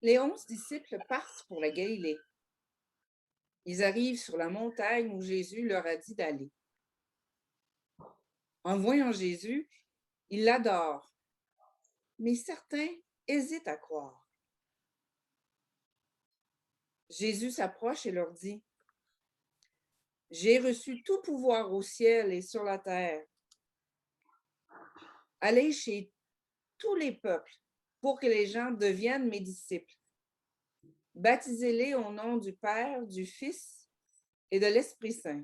Les 11 disciples partent pour la Galilée. Ils arrivent sur la montagne où Jésus leur a dit d'aller. En voyant Jésus, ils l'adorent, mais certains hésitent à croire. Jésus s'approche et leur dit: J'ai reçu tout pouvoir au ciel et sur la terre. Allez chez tous les peuples pour que les gens deviennent mes disciples. Baptisez-les au nom du Père, du Fils et de l'Esprit Saint.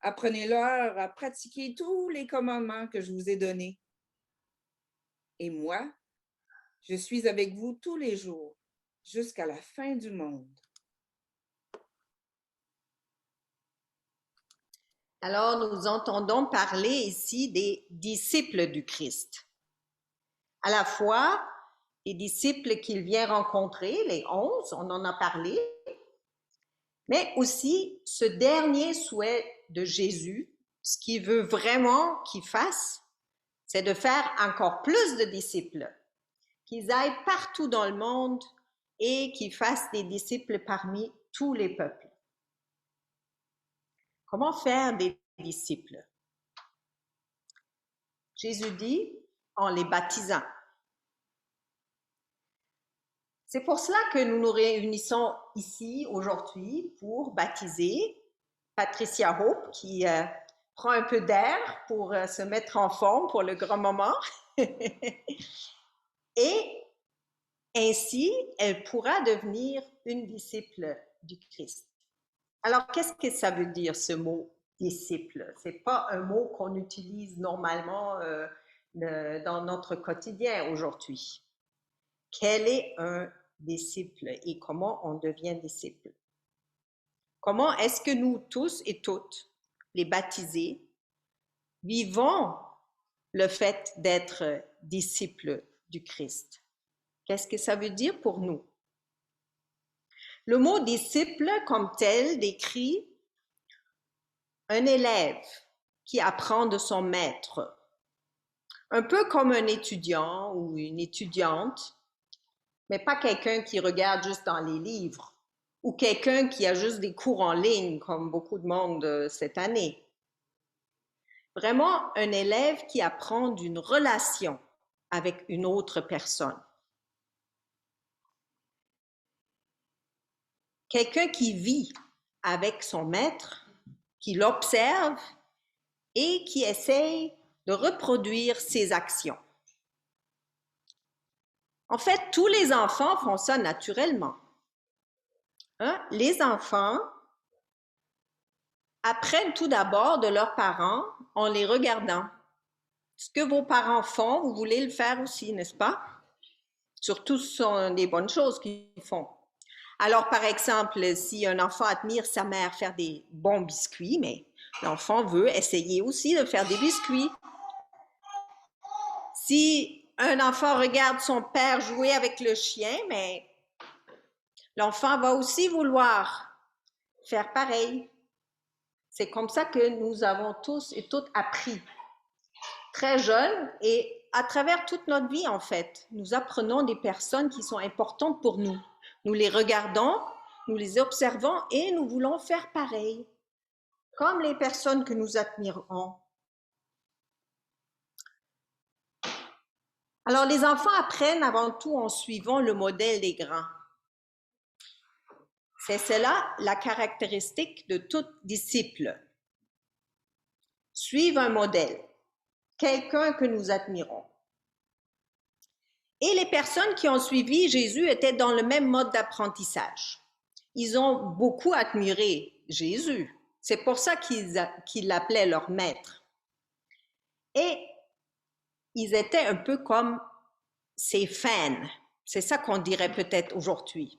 Apprenez-leur à pratiquer tous les commandements que je vous ai donnés. Et moi, je suis avec vous tous les jours, jusqu'à la fin du monde. Alors, nous entendons parler ici des disciples du Christ. À la fois, les disciples qu'il vient rencontrer, les 11, on en a parlé, mais aussi ce dernier souhait de Jésus, ce qu'il veut vraiment qu'il fasse, c'est de faire encore plus de disciples, qu'ils aillent partout dans le monde et qu'ils fassent des disciples parmi tous les peuples. Comment faire des disciples? Jésus dit en les baptisant. C'est pour cela que nous nous réunissons ici aujourd'hui pour baptiser Patricia Hope qui prend un peu d'air pour se mettre en forme pour le grand moment. Et ainsi, elle pourra devenir une disciple du Christ. Alors, qu'est-ce que ça veut dire ce mot disciple? Ce n'est pas un mot qu'on utilise normalement dans notre quotidien aujourd'hui. Quel est un disciple et comment on devient disciple? Comment est-ce que nous tous et toutes, les baptisés, vivons le fait d'être disciples du Christ? Qu'est-ce que ça veut dire pour nous? Le mot disciple comme tel décrit un élève qui apprend de son maître, un peu comme un étudiant ou une étudiante, mais pas quelqu'un qui regarde juste dans les livres ou quelqu'un qui a juste des cours en ligne comme beaucoup de monde cette année. Vraiment un élève qui apprend d'une relation avec une autre personne. Quelqu'un qui vit avec son maître, qui l'observe et qui essaye de reproduire ses actions. En fait, tous les enfants font ça naturellement. Les enfants apprennent tout d'abord de leurs parents en les regardant. Ce que vos parents font, vous voulez le faire aussi, n'est-ce pas? Surtout, ce sont des bonnes choses qu'ils font. Alors, par exemple, si un enfant admire sa mère faire des bons biscuits, mais l'enfant veut essayer aussi de faire des biscuits. Si un enfant regarde son père jouer avec le chien, mais l'enfant va aussi vouloir faire pareil. C'est comme ça que nous avons tous et toutes appris. Très jeunes et à travers toute notre vie, en fait, nous apprenons des personnes qui sont importantes pour nous. Nous les regardons, nous les observons et nous voulons faire pareil, comme les personnes que nous admirons. Alors, les enfants apprennent avant tout en suivant le modèle des grands. C'est cela la caractéristique de tout disciple. Suivre un modèle, quelqu'un que nous admirons. Et les personnes qui ont suivi Jésus étaient dans le même mode d'apprentissage. Ils ont beaucoup admiré Jésus. C'est pour ça qu'ils l'appelaient leur maître. Et ils étaient un peu comme ses fans. C'est ça qu'on dirait peut-être aujourd'hui.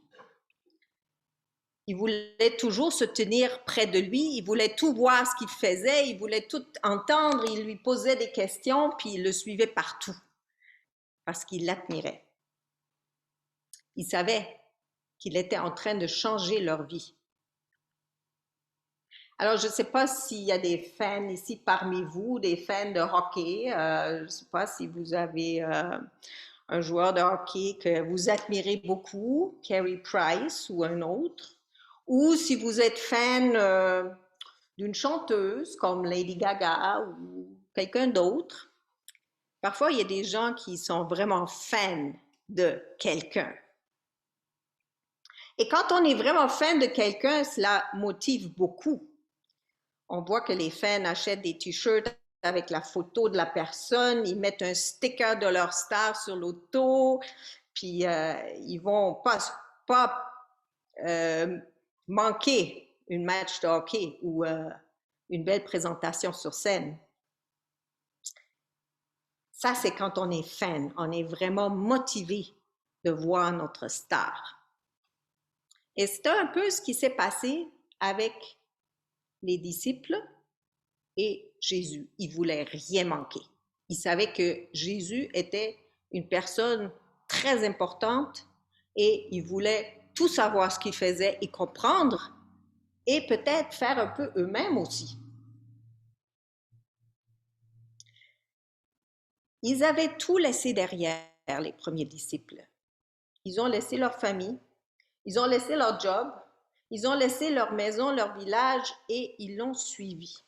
Ils voulaient toujours se tenir près de lui, ils voulaient tout voir ce qu'il faisait, ils voulaient tout entendre, ils lui posaient des questions, puis ils le suivaient partout, parce qu'ils l'admiraient. Ils savaient qu'il était en train de changer leur vie. Alors, je ne sais pas s'il y a des fans ici parmi vous, des fans de hockey. Je ne sais pas si vous avez un joueur de hockey que vous admirez beaucoup, Carey Price ou un autre, ou si vous êtes fan d'une chanteuse comme Lady Gaga ou quelqu'un d'autre. Parfois, il y a des gens qui sont vraiment fans de quelqu'un. Et quand on est vraiment fan de quelqu'un, cela motive beaucoup. On voit que les fans achètent des t-shirts avec la photo de la personne, ils mettent un sticker de leur star sur l'auto, puis ils vont pas manquer une match de hockey ou une belle présentation sur scène. Ça, c'est quand on est fan, on est vraiment motivé de voir notre star. Et c'est un peu ce qui s'est passé avec les disciples et Jésus. Il ne voulait rien manquer. Il savait que Jésus était une personne très importante et il voulait tout savoir ce qu'il faisait et comprendre et peut-être faire un peu eux-mêmes aussi. Ils avaient tout laissé derrière, les premiers disciples. Ils ont laissé leur famille, ils ont laissé leur job, ils ont laissé leur maison, leur village et ils l'ont suivi.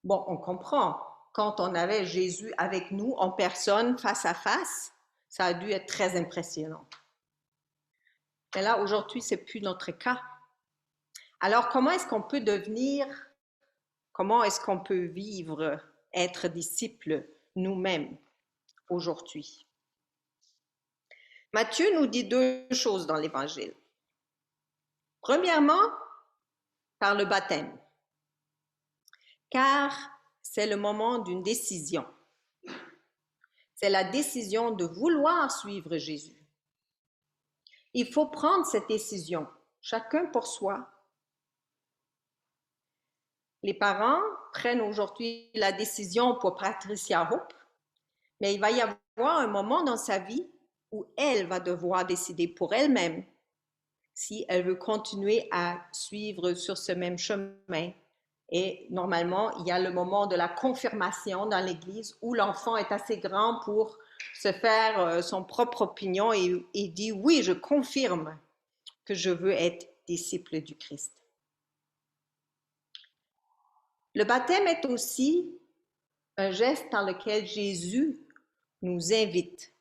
Bon, on comprend, quand on avait Jésus avec nous en personne, face à face, ça a dû être très impressionnant. Mais là, aujourd'hui, ce n'est plus notre cas. Alors, comment est-ce qu'on peut vivre, être disciple nous-mêmes aujourd'hui? Matthieu nous dit deux choses dans l'Évangile. Premièrement, par le baptême, car c'est le moment d'une décision. C'est la décision de vouloir suivre Jésus. Il faut prendre cette décision, chacun pour soi. Les parents prennent aujourd'hui la décision pour Patricia Hope, mais il va y avoir un moment dans sa vie où elle va devoir décider pour elle-même si elle veut continuer à suivre sur ce même chemin. Et normalement, il y a le moment de la confirmation dans l'Église où l'enfant est assez grand pour se faire son propre opinion et dit « Oui, je confirme que je veux être disciple du Christ ». Le baptême est aussi un geste dans lequel Jésus nous invite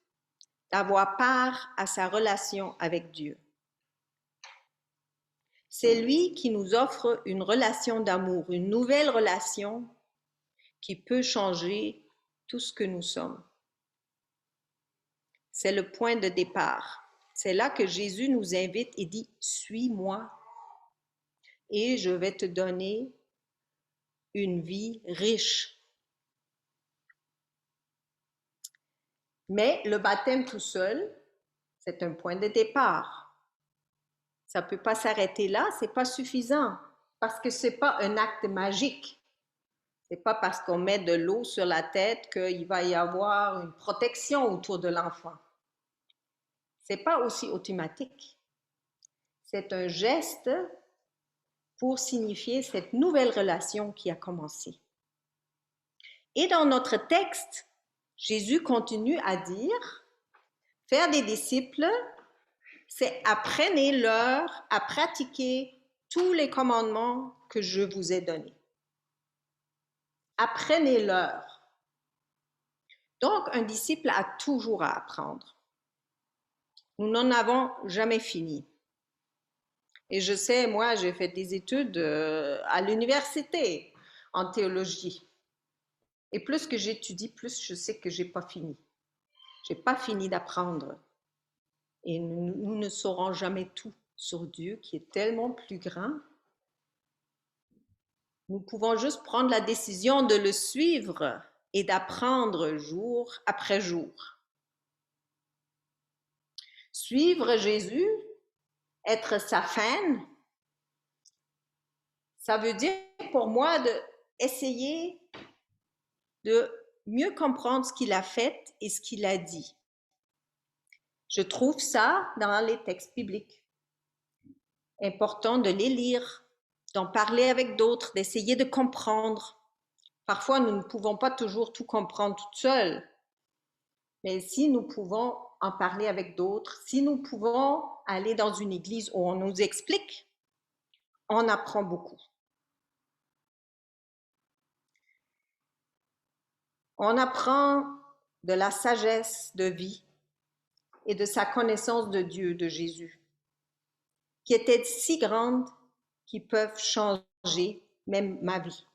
d'avoir part à sa relation avec Dieu. C'est lui qui nous offre une relation d'amour, une nouvelle relation qui peut changer tout ce que nous sommes. C'est le point de départ. C'est là que Jésus nous invite et dit « Suis-moi et je vais te donner une vie riche. » Mais le baptême tout seul, c'est un point de départ. Ça ne peut pas s'arrêter là, ce n'est pas suffisant, parce que ce n'est pas un acte magique. Ce n'est pas parce qu'on met de l'eau sur la tête qu'il va y avoir une protection autour de l'enfant. Ce n'est pas aussi automatique. C'est un geste pour signifier cette nouvelle relation qui a commencé. Et dans notre texte, Jésus continue à dire, faire des disciples, c'est apprenez-leur à pratiquer tous les commandements que je vous ai donnés. Apprenez-leur. Donc, un disciple a toujours à apprendre. Nous n'en avons jamais fini. Et je sais, moi, j'ai fait des études à l'université en théologie. Et plus que j'étudie, plus je sais que je n'ai pas fini. Je n'ai pas fini d'apprendre. Et nous ne saurons jamais tout sur Dieu qui est tellement plus grand. Nous pouvons juste prendre la décision de le suivre et d'apprendre jour après jour. Suivre Jésus, être sa fan, ça veut dire pour moi d'essayer de mieux comprendre ce qu'il a fait et ce qu'il a dit. Je trouve ça dans les textes bibliques. Important de les lire, d'en parler avec d'autres, d'essayer de comprendre. Parfois, nous ne pouvons pas toujours tout comprendre toutes seules, Mais si nous pouvons en parler avec d'autres, si nous pouvons aller dans une église où on nous explique, on apprend beaucoup. On apprend de la sagesse de vie et de sa connaissance de Dieu, de Jésus, qui était si grande qu'ils peuvent changer même ma vie.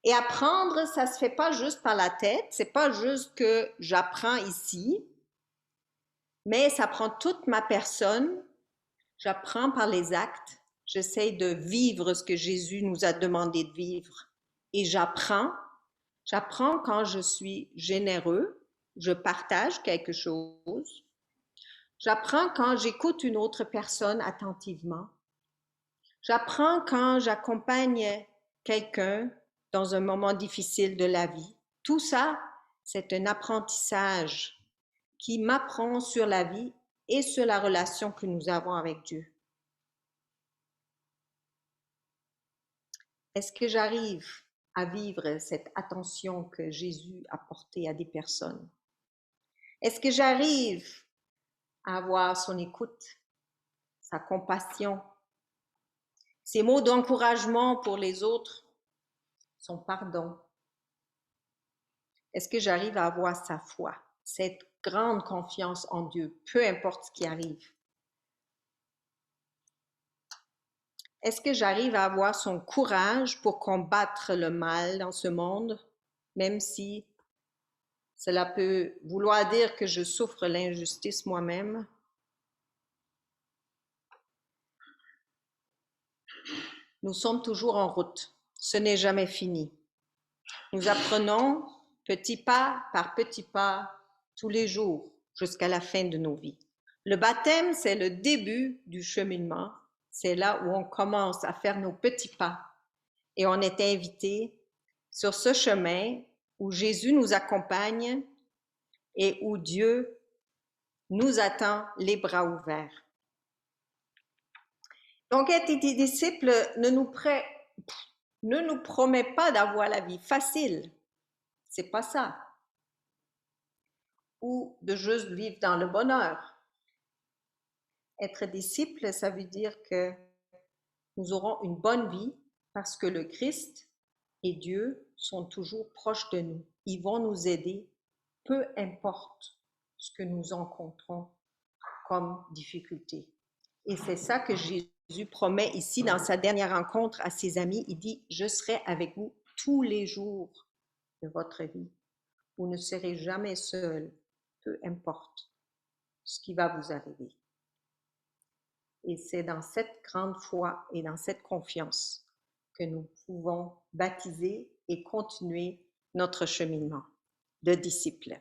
Et apprendre, ça se fait pas juste par la tête, c'est pas juste que j'apprends ici, mais ça prend toute ma personne. J'apprends par les actes. J'essaie de vivre ce que Jésus nous a demandé de vivre. Et j'apprends quand je suis généreux, je partage quelque chose. J'apprends quand j'écoute une autre personne attentivement. J'apprends quand j'accompagne quelqu'un dans un moment difficile de la vie. Tout ça, c'est un apprentissage qui m'apprend sur la vie et sur la relation que nous avons avec Dieu. Est-ce que j'arrive à vivre cette attention que Jésus a portée à des personnes? Est-ce que j'arrive à avoir son écoute, sa compassion, ses mots d'encouragement pour les autres, son pardon? Est-ce que j'arrive à avoir sa foi, cette grande confiance en Dieu, peu importe ce qui arrive? Est-ce que j'arrive à avoir son courage pour combattre le mal dans ce monde, même si cela peut vouloir dire que je souffre l'injustice moi-même? Nous sommes toujours en route. Ce n'est jamais fini. Nous apprenons petit pas par petit pas tous les jours jusqu'à la fin de nos vies. Le baptême, c'est le début du cheminement. C'est là où on commence à faire nos petits pas et on est invité sur ce chemin où Jésus nous accompagne et où Dieu nous attend les bras ouverts. Donc, être des disciples ne nous promet pas d'avoir la vie facile. C'est pas ça. Ou de juste vivre dans le bonheur. Être disciple, ça veut dire que nous aurons une bonne vie parce que le Christ et Dieu sont toujours proches de nous. Ils vont nous aider, peu importe ce que nous rencontrons comme difficulté. Et c'est ça que Jésus promet ici dans sa dernière rencontre à ses amis. Il dit, je serai avec vous tous les jours de votre vie. Vous ne serez jamais seul, peu importe ce qui va vous arriver. Et c'est dans cette grande foi et dans cette confiance que nous pouvons baptiser et continuer notre cheminement de disciples.